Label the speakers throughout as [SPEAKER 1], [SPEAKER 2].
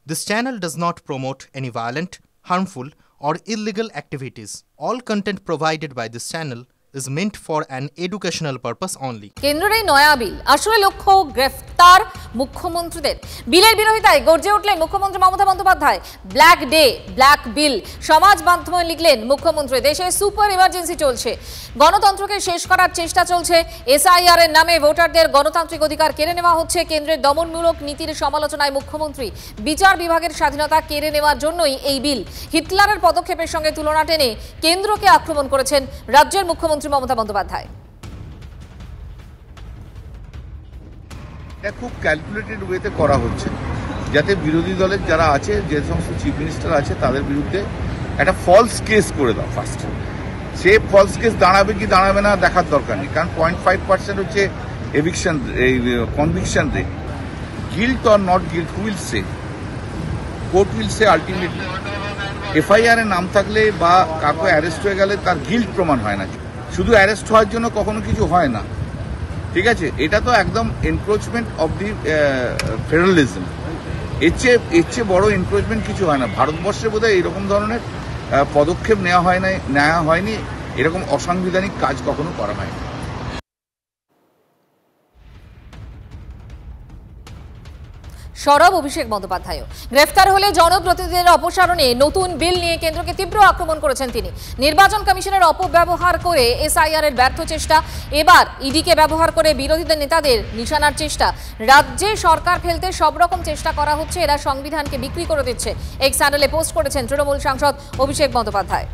[SPEAKER 1] This channel does not promote any violent, harmful, or illegal activities. All content provided by this channel is meant for an educational purpose only.
[SPEAKER 2] কেন্দ্রের এই নয়া বিল আসলে লক্ষ্য গ্রেফতার মুখ্যমন্ত্রীদের। বিলের বিরোধিতায় গর্জে উঠলেন মুখ্যমন্ত্রী Mamata Bandyopadhyay. Black day, black bill. সমাজ মাধ্যমে লিখলেন মুখ্যমন্ত্রী, দেশে সুপার ইমার্জেন্সি চলছে, গণতন্ত্রকে শেষ করার চেষ্টা চলছে, এসআইআর এর নামে ভোটারদের গণতান্ত্রিক অধিকার কেড়ে নেওয়া হচ্ছে, কেন্দ্রের দমনমূলক নীতির সমালোচনায় মুখ্যমন্ত্রী, বিচার বিভাগের স্বাধীনতা কেড়ে নেওয়ার জন্যই এই বিল। হিটলারের পদক্ষেপের সঙ্গে তুলনা টেনে কেন্দ্রকে আক্রমণ করেছেন রাজ্যের মুখ্যমন্ত্রী মমতা বন্দ্যোপাধ্যায়।
[SPEAKER 3] এটা খুব ক্যালকুলেটেড ওয়েতে করা হচ্ছে, যাতে বিরোধী দলের যারা আছে, যে সমস্ত চিফ মিনিস্টার আছে, তাদের বিরুদ্ধে একটা ফলস কেস করে দাও ফার্স্ট। সে ফলস কেস দাঁড়াবে কি দাঁড়াবে না দেখার দরকার নেই, কারণ 0.5% হচ্ছে এভিকশন, এই conviction rate. Guilt or not guilt, who will say? Court will say ultimately. FIR এর নাম থাকলে বা কাউকে অ্যারেস্ট হয়ে গেলে তার গিল্ট প্রমাণ হয় না। শুধু অ্যারেস্ট হওয়ার জন্য কখনো কিছু হয় না, ঠিক আছে? এটা তো একদম এনক্রোচমেন্ট অফ দি ফেডারালিজম। এর চেয়ে বড় এনক্রোচমেন্ট কিছু হয় না। ভারতবর্ষে বোধহয় এরকম ধরনের পদক্ষেপ নেওয়া হয়নি, এরকম অসাংবিধানিক কাজ কখনো করা হয়নি।
[SPEAKER 2] সরব অভিষেক বন্দ্যোপাধ্যায় গ্রেফতার হলে জনপ্রতিনিধিদের অপসারণে নতুন বিল নিয়ে কেন্দ্রকে তীব্র আক্রমণ করেছেন তিনি। নির্বাচন কমিশনের অপব্যবহার করে এসআইআর এর ব্যর্থ চেষ্টা, এবার ইডিকে ব্যবহার করে বিরোধীদের নেতাদের নিশানার চেষ্টা। রাজ্যে সরকার ফেলতে সব রকম চেষ্টা করা হচ্ছে, এরা সংবিধানকে বিক্রি করে দিচ্ছে, এক্স হ্যান্ডেলে পোস্ট করেছেন তৃণমূল সাংসদ অভিষেক বন্দ্যোপাধ্যায়।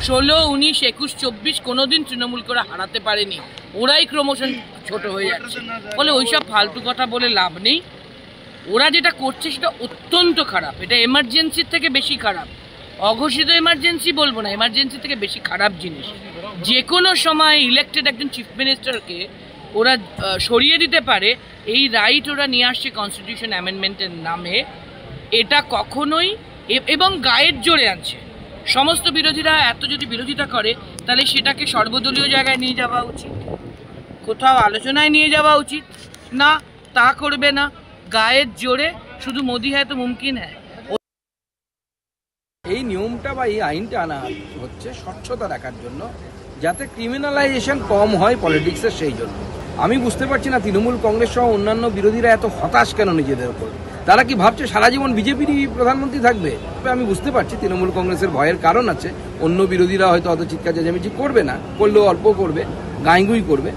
[SPEAKER 4] 16, 19, 21, 24 কোনোদিন তৃণমূল করে হারাতে পারেনি, ওরাই ক্রমশ ছোট হয়ে যাচ্ছে। ফলে ওইসব ফালতু কথা বলে লাভ নেই। ওরা যেটা করছে সেটা অত্যন্ত খারাপ, এটা এমার্জেন্সির থেকে বেশি খারাপ। অঘোষিত এমার্জেন্সি বলবো না, এমার্জেন্সি থেকে বেশি খারাপ জিনিস। যে কোনো সময় ইলেক্টেড একজন চিফ মিনিস্টারকে ওরা সরিয়ে দিতে পারে, এই রাইট ওরা নিয়ে আসছে কনস্টিটিউশন অ্যামেন্ডমেন্টের নামে। এটা কখনোই, এবং গায়ের জোরে আনছে। সমস্ত বিরোধীরা এত যদি বিরোধিতা করে, তাহলে সেটাকে সর্বদলীয় জায়গায় নিয়ে যাওয়া উচিত, কোথাও আলোচনায় নিয়ে যাওয়া উচিত না। তা করবে না, গায়ের জোরে শুধু মোদি হ্যায় তো মুমকিন হ্যায়।
[SPEAKER 5] এই নিয়মটা বা এই আইনটা আনা হচ্ছে স্বচ্ছতা রাখার জন্য, যাতে ক্রিমিনালাইজেশন কম হয় পলিটিক্সের। সেই জন্য আমি বুঝতে পারছি না তৃণমূল কংগ্রেস সহ অন্যান্য বিরোধীরা এত হতাশ কেন নিজেদের উপর। তারা কি ভাবছে সারা জীবন বিজেপিরই প্রধানমন্ত্রী থাকবে? আমি বুঝতে পারছি তৃণমূল কংগ্রেসের ভয়ের কারণ আছে। অন্য বিরোধীরা হয়তো অত চিৎকার চেঁচামেচি করবে না, করলেও অল্প করবে, গাঁইগুই করবে।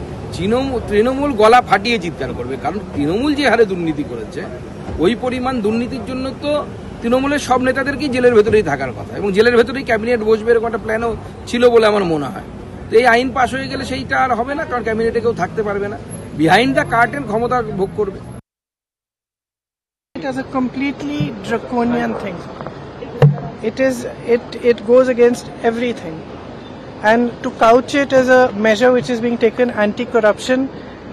[SPEAKER 5] তৃণমূল গলা ফাটিয়ে চিৎকার করবে, কারণ তৃণমূল যে হারে দুর্নীতি করেছে, ওই পরিমাণ দুর্নীতির জন্য তো তৃণমূলের সব নেতাদেরকেই জেলের ভেতরেই থাকার কথা, এবং জেলের ভেতরেই ক্যাবিনেট বসবে এরকম একটা প্ল্যানও ছিল বলে আমার মনে হয়। তো এই আইন পাশ হয়ে গেলে সেইটা আর হবে না, কারণ ক্যাবিনেটে কেউ থাকতে পারবে না, বিহাইন্ড দ্য কার্টেন ক্ষমতা ভোগ করবে।
[SPEAKER 6] It is a completely draconian thing. It goes against everything, and to couch it as a measure which is being taken anti-corruption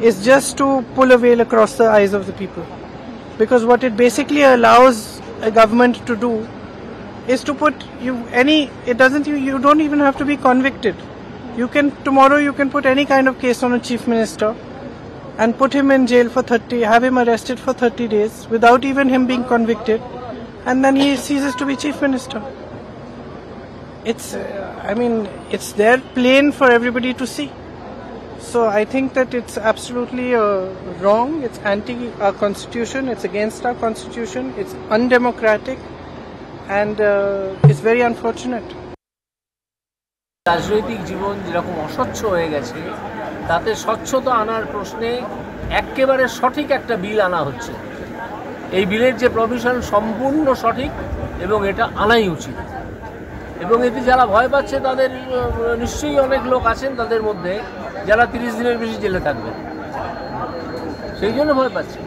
[SPEAKER 6] is just to pull a veil across the eyes of the people, because what it basically allows a government to do is to put you don't even have to be convicted. Tomorrow you can put any kind of case on a chief minister and put him in jail for have him arrested for 30 days without even him being convicted, and then he ceases to be chief minister. It's there plain for everybody to see. So I think that it's absolutely wrong. It's anti our constitution, it's against our constitution, it's undemocratic, and it's very unfortunate.
[SPEAKER 7] রাজনৈতিক জীবন যেরকম অস্বচ্ছ হয়ে গেছে, তাতে স্বচ্ছতা আনার প্রশ্নে একেবারে সঠিক একটা বিল আনা হচ্ছে। এই বিলের যে প্রভিশন সম্পূর্ণ সঠিক, এবং এটা আনাই উচিত। এবং এতে যারা ভয় পাচ্ছে, তাদের নিশ্চয়ই অনেক লোক আছেন তাদের মধ্যে যারা 30 দিনের বেশি জেলে থাকবে, সেই জন্য ভয় পাচ্ছে।